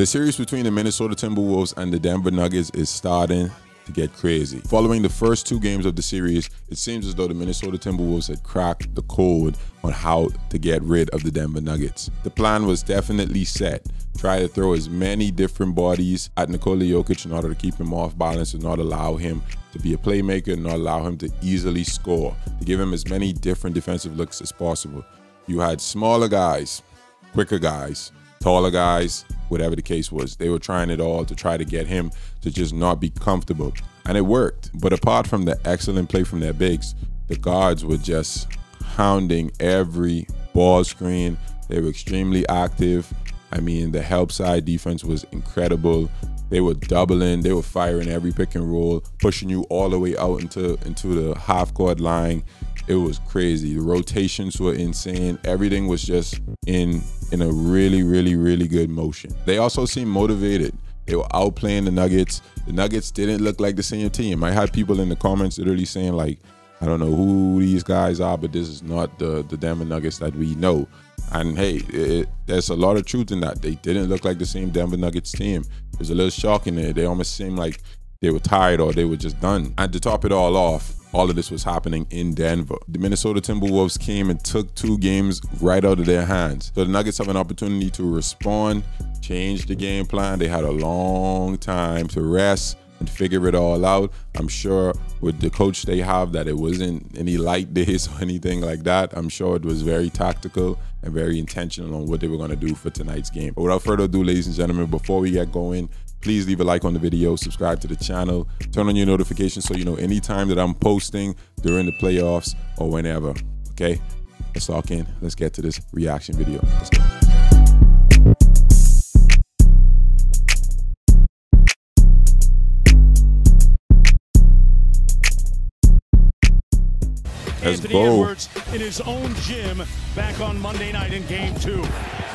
The series between the Minnesota Timberwolves and the Denver Nuggets is starting to get crazy. Following the first 2 games of the series, it seems as though the Minnesota Timberwolves had cracked the code on how to get rid of the Denver Nuggets. The plan was definitely set. Try to throw as many different bodies at Nikola Jokic in order to keep him off balance and not allow him to be a playmaker, and not allow him to easily score, to give him as many different defensive looks as possible. You had smaller guys, quicker guys, taller guys, whatever the case was. They were trying it all to try to get him to just not be comfortable. And it worked. But apart from the excellent play from their bigs, the guards were just hounding every ball screen. They were extremely active. I mean, the help side defense was incredible. They were doubling, they were firing every pick and roll, pushing you all the way out into the half court line. It was crazy. The rotations were insane. Everything was just in a really, really, really good motion. They also seemed motivated. They were outplaying the Nuggets. The Nuggets didn't look like the same team. I had people in the comments literally saying, like, I don't know who these guys are, but this is not the Denver Nuggets that we know. And hey, there's a lot of truth in that. They didn't look like the same Denver Nuggets team. It was a little shocking there. They almost seemed like they were tired or they were just done. And to top it all off, all of this was happening in Denver. The Minnesota Timberwolves came and took 2 games right out of their hands. So the Nuggets have an opportunity to respond, change the game plan. They had a long time to rest and figure it all out. I'm sure with the coach they have that it wasn't any light days or anything like that. I'm sure it was very tactical and very intentional on what they were going to do for tonight's game. But without further ado, ladies and gentlemen, before we get going, please leave a like on the video, subscribe to the channel, turn on your notifications so you know anytime that I'm posting during the playoffs or whenever, okay? Let's lock in. Let's get to this reaction video. Let's go. Let's Anthony go. Edwards in his own gym back on Monday night in Game 2.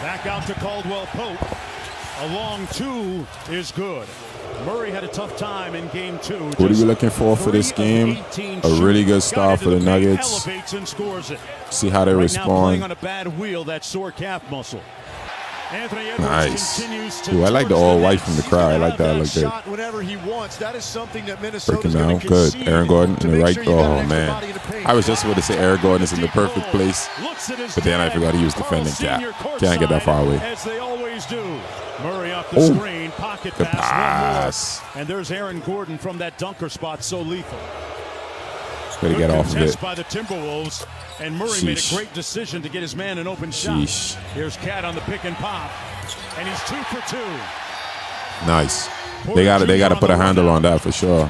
Back out to Caldwell Pope. A long 2 is good. Murray had a tough time in Game 2. What are we looking for this game? A really good start for the Nuggets. And scores it. See how they respond. Now playing on a bad wheel, that sore calf muscle. Anthony Edwards nice. continues to Ooh, I like the all white from the crowd. I like that. I like that. Shot whenever he wants. That is something that Minnesota's Breaking down. Good. Aaron Gordon in the right. Oh, man. I was just about to say Aaron Gordon is in the perfect place. But then I forgot he was defending Cat. Can't get that far away. As they always do. Murray off the screen. Pocket pass. One more. And there's Aaron Gordon from that dunker spot. So lethal. Gotta get off of it. By the Timberwolves. And Murray made a great decision to get his man an open shot. Here's Cat on the pick and pop, and he's 2 for 2. Nice. They gotta put a handle on that for sure.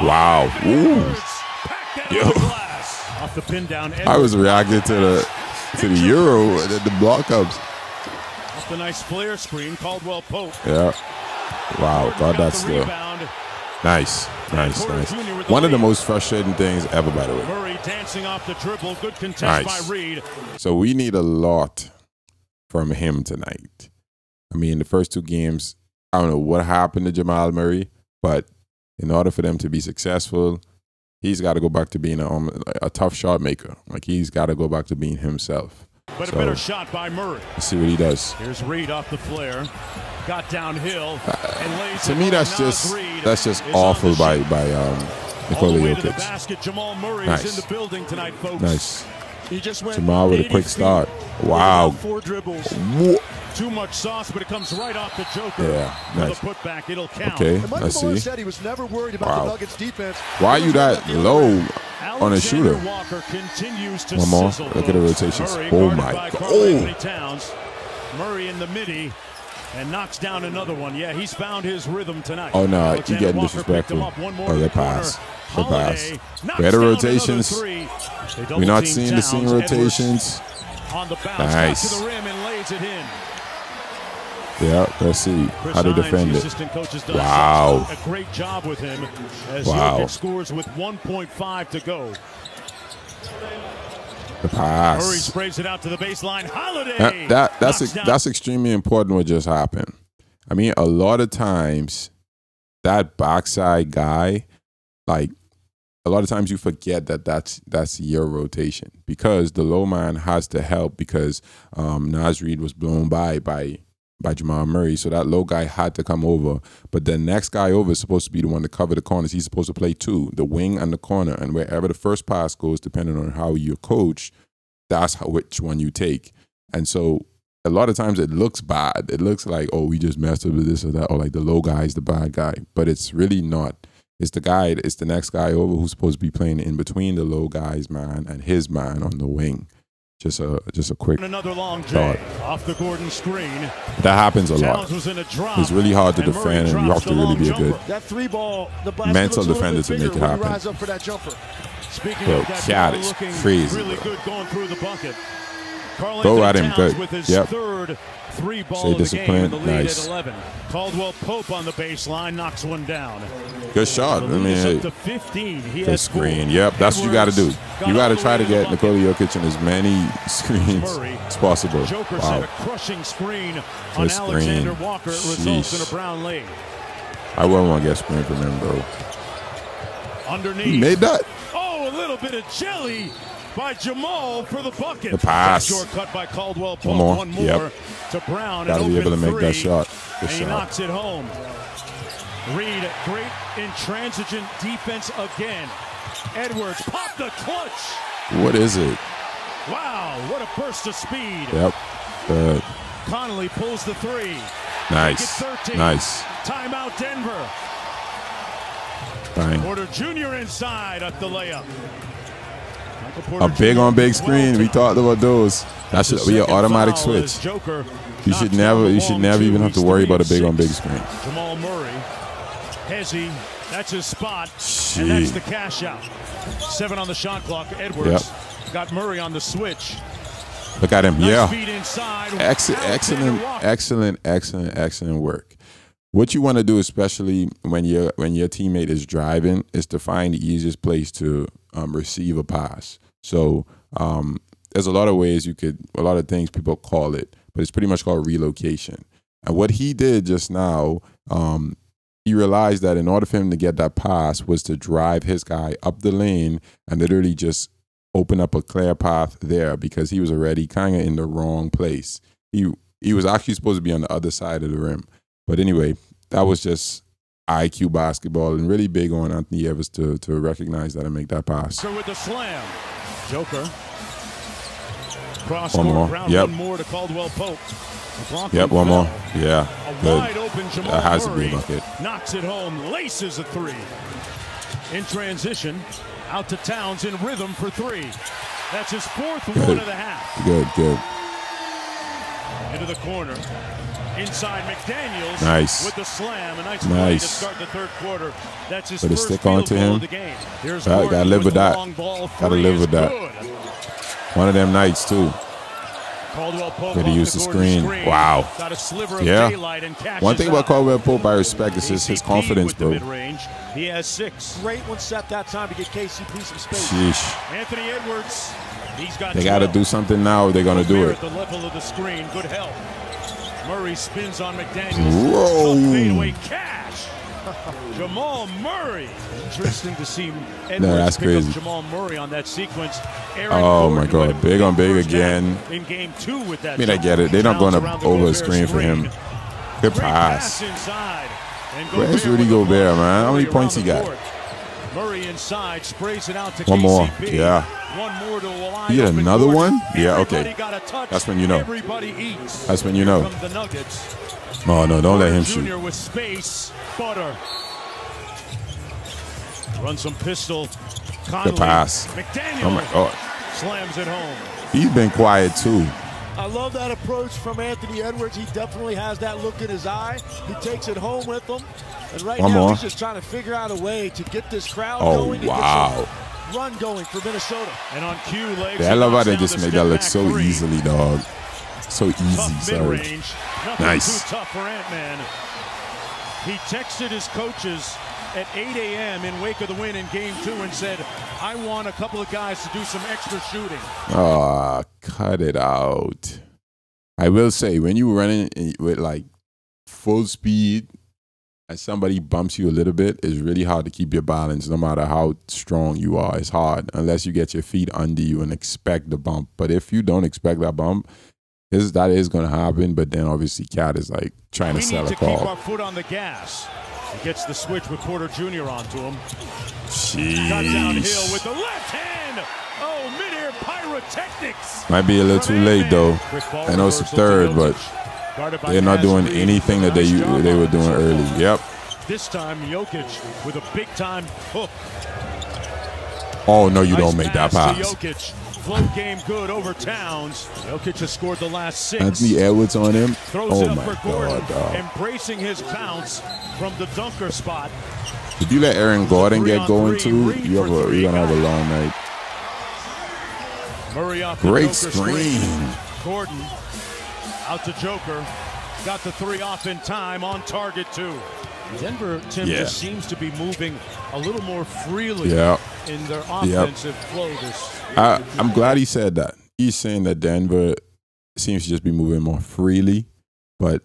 Wow. Ooh. Yo. Off the pin down. I was reacting to the Euro, the block ups. Off the nice flare screen, Caldwell Pope. Yeah. Wow. Got that still. Nice. Nice, nice. One of the most frustrating things ever, by the way. Murray dancing off the dribble. Good contest by Reed. So we need a lot from him tonight. I mean, the first 2 games, I don't know what happened to Jamal Murray, but in order for them to be successful, he's got to go back to being a tough shot maker. Like, he's got to go back to being himself. But a better shot by Murray. Let's see what he does. Here's Reed off the flare. Got downhill and lays to me, that's just awful by Nikola Jokic. Basket, Jamal Murray nice. is in the building tonight, folks. Nice. He just went Jamal with a quick start. Wow. 4 dribbles. Too much sauce, but it comes right off the Joker. Yeah, nice. For the putback, it'll count. Okay, let's see. Said he was never worried about the Nuggets defense. Why are you that low on a shooter? Walker continues to one more. Sizzle. Look at the rotations. Murray Oh my God. Murray in the midi. And knocks down another one. Yeah, he's found his rhythm tonight. Oh, no, you're getting disrespectful. Oh, they pass. They pass. Better rotations. We're not seeing the same rotations. On the bounce, nice. to the rim and lays it in. Yeah, let's see how they defend it. Wow. A great job with him as wow. Jokic scores with 1.5 to go. The pass. Murray sprays it out to the baseline. Holiday. That's extremely important what just happened. I mean, a lot of times that backside guy, like a lot of times you forget that that's your rotation because the low man has to help because Naz Reid was blown by by Jamal Murray. So that low guy had to come over. But the next guy over is supposed to be the one to cover the corners. He's supposed to play two, the wing and the corner. And wherever the first pass goes, depending on how you're coached, that's which one you take. And so a lot of times it looks bad. It looks like, oh, we just messed up with this or that, or like the low guy is the bad guy. But it's really not. It's the next guy over who's supposed to be playing in between the low guy's man and his man on the wing. Just a quick another long thought. off the Gordon screen. That happens a lot. It's really hard to defend, and you have to really be a good mental defender to make it happen. Bro, Cat is crazy. Really good going through the bucket. Go at him, good. With his Yep. third three-ball Stay of the game, disciplined. the lead Nice. at 11. Caldwell Pope on the baseline knocks one down. Good shot. I mean, hey, up to 15. He good has screen. Yep, that's what you got to do. You got to try to get Nikola Jokic in as many screens as possible. Joker Wow. set a crushing screen on Alexander Walker. It results in a Brown lead. I wouldn't want to get screen from him, bro. Underneath. He made that. Oh, a little bit of jelly by Jamal for the bucket. The pass. Short cut by Caldwell Pope. One more. Yep. To Brown. Got to be able to make that shot. And Good he shot. knocks it home. Reed, great intransigent defense again. Edwards popped the clutch. What is it? Wow, what a burst of speed. Yep. Good. Connolly pulls the three. Nice. Make it 13. Nice. Timeout Denver. Fine. Porter Jr. inside at the layup. A big on big screen. We talked about those. That should be an automatic switch. You should never even have to worry about a big on big screen. Jamal Murray. Hezzy, that's his spot. Gee. And that's the cash out. 7 on the shot clock. Edwards got Murray on the switch. Look at him. Nice Yeah. feed inside. Excellent work. What you want to do, especially when your teammate is driving, is to find the easiest place to receive a pass. So there's a lot of ways a lot of things people call it, but it's pretty much called relocation. And what he did just now, he realized that in order for him to get that pass was to drive his guy up the lane and literally just open up a clear path there because he was already kind of in the wrong place. He was actually supposed to be on the other side of the rim. But anyway, that was just IQ basketball and really big on Anthony Edwards to recognize that and make that pass. With the slam. Joker. Cross One more. Yep. One more to Caldwell Pope. Yep, one more. Yeah. Good. Wide open Jamal That has to Murray be a bucket. knocks it home, laces a three. In transition, out to Towns in rhythm for three. That's his fourth one of the half. Good. Into the corner. Inside McDaniels Nice. with the slam. A nice play to start the third quarter. That's his Put a first stick field onto goal him. of the game. Here's Gotta live with that. Gotta live with that. Good. One of them nights too. Caldwell Pope Could have used the screen. Wow. Got a sliver of Yeah. daylight and One thing about out. Caldwell Pope I respect is his KCP confidence, with the bro. mid-range. He has 6. Great one set that time to get KCP some space. Sheesh. Anthony Edwards. He's got They got to 12. do something now or they're going to do At it. the level of the screen. Good help. Murray spins on McDaniels. Whoa. Fadeaway cash. Jamal Murray. Interesting to see Edwards that's pick crazy. up Jamal Murray on that sequence. Oh, my God. had a Big on big first again. half in game 2 with that. I mean, I get it. They're not going Around to the over a Gobert screen for him. Good Great pass. inside. And Where's Gobert Rudy with the Gobert, block. man? How many Murray points he around the got? court. Murray inside, sprays it out to One more. KCP. Yeah. One more to a wide He had open another Gordon. one? Yeah, okay. Everybody got a touch. That's when you know. Everybody eats. That's when you Here know. come the Nuggets. Oh, no, don't let him Junior shoot. with space. Butter. Run some pistol. Connolly. Good pass. McDaniel. Oh, my God. Slams it home. He's been quiet, too. I love that approach from Anthony Edwards. He definitely has that look in his eye. He takes it home with him. And right One now more. he's just trying to figure out a way to get this crowd Oh, going. And wow. get some run going for Minnesota. And on cue, legs. Yeah, I love how they knocks just down made the that look step so back three. easily, dog. So easy, Tough sorry. mid-range. Nothing Nice. too tough for Ant-Man. He texted his coaches at 8 a.m. in wake of the win in Game 2 and said, I want a couple of guys to do some extra shooting. Ah, cut it out. I will say, when you running with like full speed and somebody bumps you a little bit, it's really hard to keep your balance no matter how strong you are. It's hard unless you get your feet under you and expect the bump. But if you don't expect that bump, that is going to happen, but then obviously Cat is like trying to sell a keep call. our foot on the gas. He gets the switch with Porter Jr. onto him. Jeez. Got downhill with the left hand. Oh, mid-air pyrotechnics. Might be a little too late though. I know it's the third, but they're not doing anything that they were doing early. Yep. This time Jokic with a big-time hook. Oh no, you don't make that pass. Jokic. Flow game good over Towns. Jokic has scored the last 6. Anthony Edwards on him. Throws it up for Gordon, dog. embracing his bounce from the dunker spot. If you let Aaron Gordon get going too, you're gonna have a long night. Murray off Great the screen. Gordon out to Joker. Got the 3 off in time, on target too. Denver, Tim, just seems to be moving a little more freely in their offensive flow. I'm glad he said that. He's saying that Denver seems to just be moving more freely, but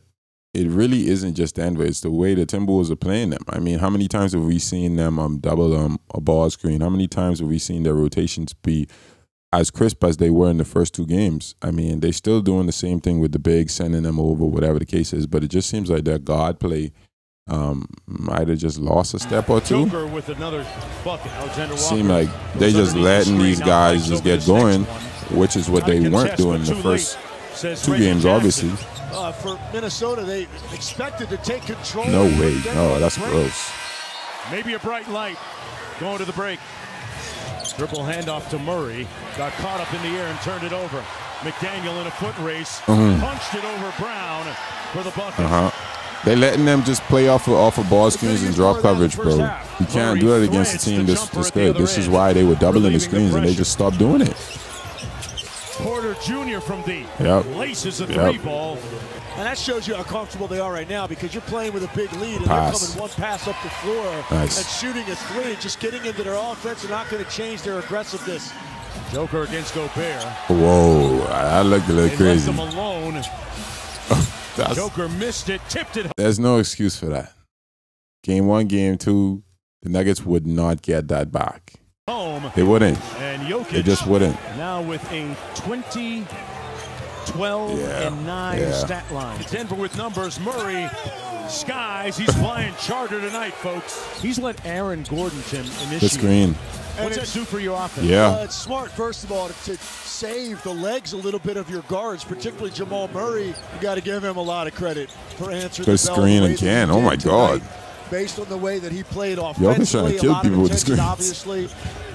it really isn't just Denver. It's the way the Timberwolves are playing them. I mean, how many times have we seen them double a ball screen? How many times have we seen their rotations be as crisp as they were in the first 2 games? I mean, they're still doing the same thing with the bigs, sending them over, whatever the case is, but it just seems like their guard play might have just lost a step or two. Joker with another bucket. Alexander Walker. Seem like they just letting these guys just get going, which is what they weren't doing the first 2 games, obviously. For Minnesota, they expected to take control. No way. No, that's gross. Maybe a bright light going to the break. Dribble handoff to Murray. Got caught up in the air and turned it over. McDaniel in a foot race. Punched it over Brown for the bucket. They're letting them just play off of ball screens and drop coverage, bro. You can't do that against a team this good. This is why they were doubling the screens and they just stopped doing it. Porter Jr. from deep. Laces a 3 ball. And that shows you how comfortable they are right now, because you're playing with a big lead and they're coming one pass up the floor and shooting a 3, just getting into their offense and not going to change their aggressiveness. Joker against Gobert. Whoa, that looked a little crazy. Left him alone. Joker missed it, tipped it. There's no excuse for that. Game 1, game 2, the Nuggets would not get that back. They wouldn't. And Jokic they just wouldn't. Now with a 20, 12, and 9 stat line. Denver with numbers. Murray skies. He's flying charter tonight, folks. He's let Aaron Gordon, Tim, initiate. The screen. What's that do for your offense? It's smart, first of all, to save the legs a little bit of your guards, particularly Jamal Murray. You got to give him a lot of credit for answering the bell. Screen again. Oh my God. Based on the way that he played offensively, trying to kill people with the screens. Obviously,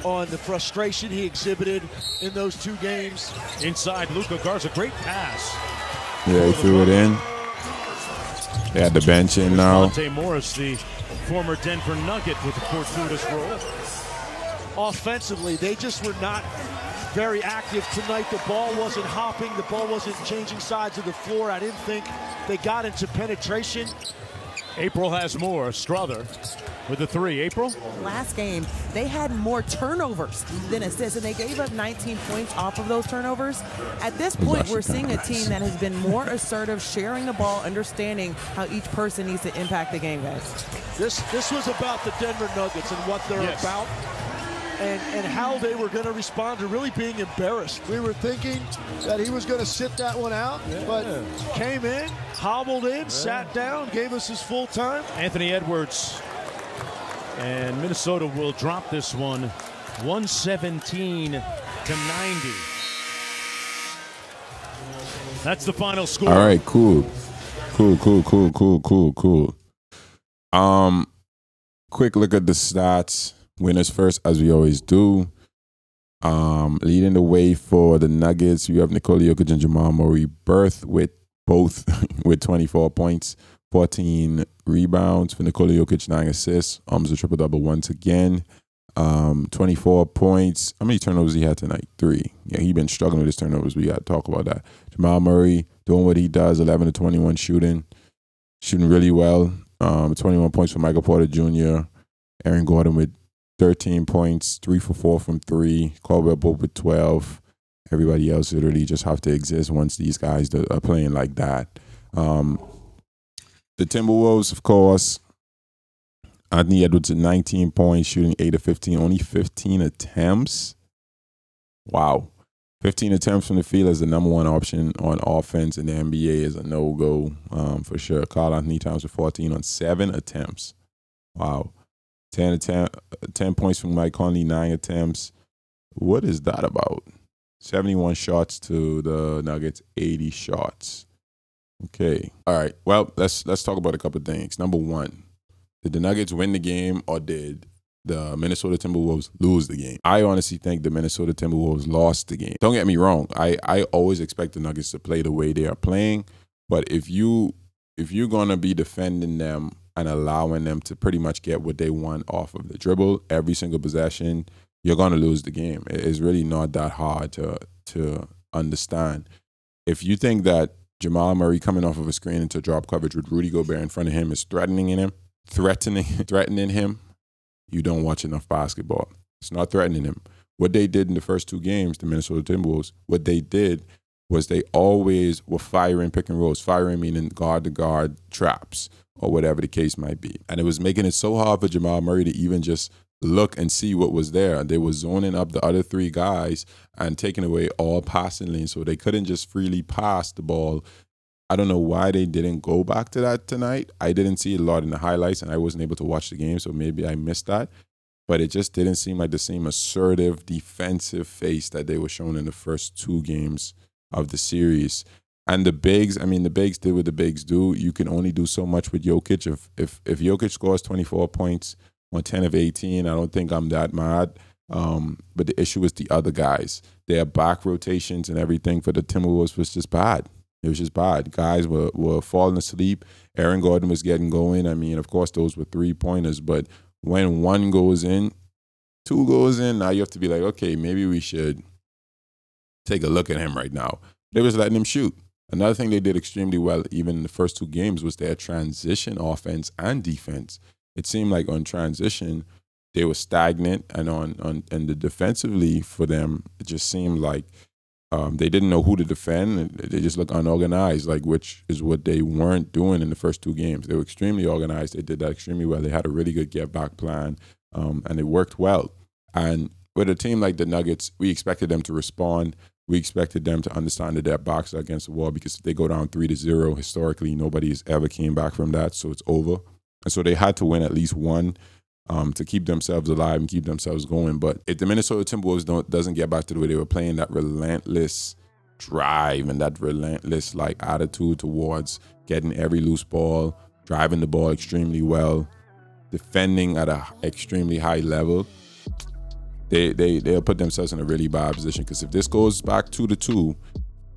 on the frustration he exhibited in those 2 games. Inside, Luka Garza, great pass. Yeah, he threw it in. They had the bench in now. Monte Morris, the former Denver Nugget, with a fortuitous role. Offensively, they just were not very active tonight. The ball wasn't hopping. The ball wasn't changing sides of the floor. I didn't think they got into penetration. April has more. Strother with the 3. April? Last game, they had more turnovers than assists, and they gave up 19 points off of those turnovers. At this point, we're seeing a team that has been more assertive, sharing the ball, understanding how each person needs to impact the game, guys. This was about the Denver Nuggets and what they're about. And how they were going to respond to really being embarrassed. We were thinking that he was going to sit that one out, but came in, hobbled in, sat down, gave us his full time. Anthony Edwards, and Minnesota will drop this one 117-90. That's the final score. All right, cool. Quick look at the stats. Winners first, as we always do. Leading the way for the Nuggets, you have Nikola Jokic and Jamal Murray with both with 24 points, 14 rebounds. For Nikola Jokic, 9 assists. Almost a triple-double once again. 24 points. How many turnovers he had tonight? 3. Yeah, he's been struggling with his turnovers. We got to talk about that. Jamal Murray doing what he does, 11 to 21 shooting really well. 21 points for Michael Porter Jr. Aaron Gordon with 13 points, 3 for 4 from 3. Caldwell Pope with 12. Everybody else literally just have to exist once these guys are playing like that. The Timberwolves, of course, Anthony Edwards at 19 points, shooting 8 of 15, only 15 attempts. Wow. 15 attempts from the field is the #1 option on offense in the NBA is a no-go for sure. Karl Anthony Towns with 14 on 7 attempts. Wow. 10 points from Mike Conley, 9 attempts. What is that about? 71 shots to the Nuggets, 80 shots. Okay. All right. Well, let's talk about a couple of things. Number one, did the Nuggets win the game or did the Minnesota Timberwolves lose the game? I honestly think the Minnesota Timberwolves lost the game. Don't get me wrong. I always expect the Nuggets to play the way they are playing, but if you're gonna be defending them and allowing them to pretty much get what they want off of the dribble every single possession, you're gonna lose the game. It's really not that hard to understand. If you think that Jamal Murray coming off of a screen into drop coverage with Rudy Gobert in front of him is threatening him, you don't watch enough basketball. It's not threatening him. What they did in the first 2 games, the Minnesota Timberwolves, what they did was they always were firing pick and rolls, firing meaning guard-to-guard traps or whatever the case might be. And it was making it so hard for Jamal Murray to even just look and see what was there. They were zoning up the other 3 guys and taking away all passing lanes, so they couldn't just freely pass the ball. I don't know why they didn't go back to that tonight. I didn't see a lot in the highlights, and I wasn't able to watch the game, so maybe I missed that. But it just didn't seem like the same assertive defensive face that they were showing in the first 2 games of the series. And the bigs, the bigs did what the bigs do. You can only do so much with Jokic. If Jokic scores 24 points on 10 of 18, I don't think I'm that mad. But the issue is the other guys. Their back rotations and everything for the Timberwolves was just bad. It was just bad. Guys were falling asleep. Aaron Gordon was getting going. Of course, those were 3-pointers. But when 1 goes in, 2 goes in, now you have to be like, okay, maybe we should take a look at him right now. They was letting him shoot. Another thing they did extremely well, even in the first 2 games, was their transition offense and defense. It seemed like on transition, they were stagnant, and and the defensively for them, it just seemed like they didn't know who to defend. And they just looked unorganized, which is what they weren't doing in the first 2 games. They were extremely organized. They did that extremely well. They had a really good get-back plan, and it worked well. And with a team like the Nuggets, we expected them to respond. We expected them to understand that their backs are against the wall, because if they go down 3-0, historically, nobody has ever came back from that, so it's over. And so they had to win at least 1 to keep themselves alive and keep themselves going. But if the Minnesota Timberwolves doesn't get back to the way they were playing, that relentless drive and that relentless attitude towards getting every loose ball, driving the ball extremely well, defending at an extremely high level, they'll put themselves in a really bad position. Because if this goes back 2-2,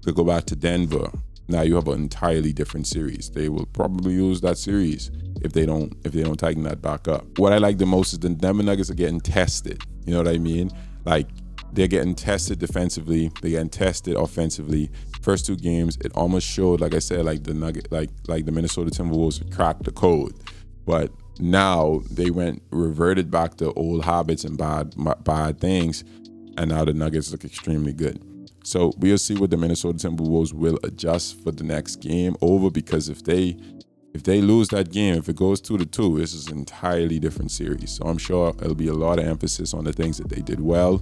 they go back to Denver. Now you have an entirely different series. They will probably lose that series if they don't tighten that back up. What I like the most is the Denver Nuggets are getting tested. You know what I mean? They're getting tested defensively. They're getting tested offensively. First 2 games, it almost showed, like I said, like the Minnesota Timberwolves cracked the code. But now they reverted back to old habits and bad things, and now the Nuggets look extremely good. So we'll see what the Minnesota Timberwolves will adjust for the next game over, because if they lose that game, if it goes 2-2, this is an entirely different series. So I'm sure it'll be a lot of emphasis on the things that they did well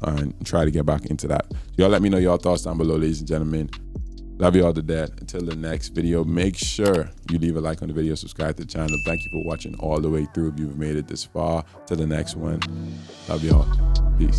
and try to get back into that. So y'all let me know your thoughts down below, ladies and gentlemen. Love you all to death. Until the next video, make sure you leave a like on the video, subscribe to the channel. Thank you for watching all the way through if you've made it this far. Till the next one. Love y'all. Peace.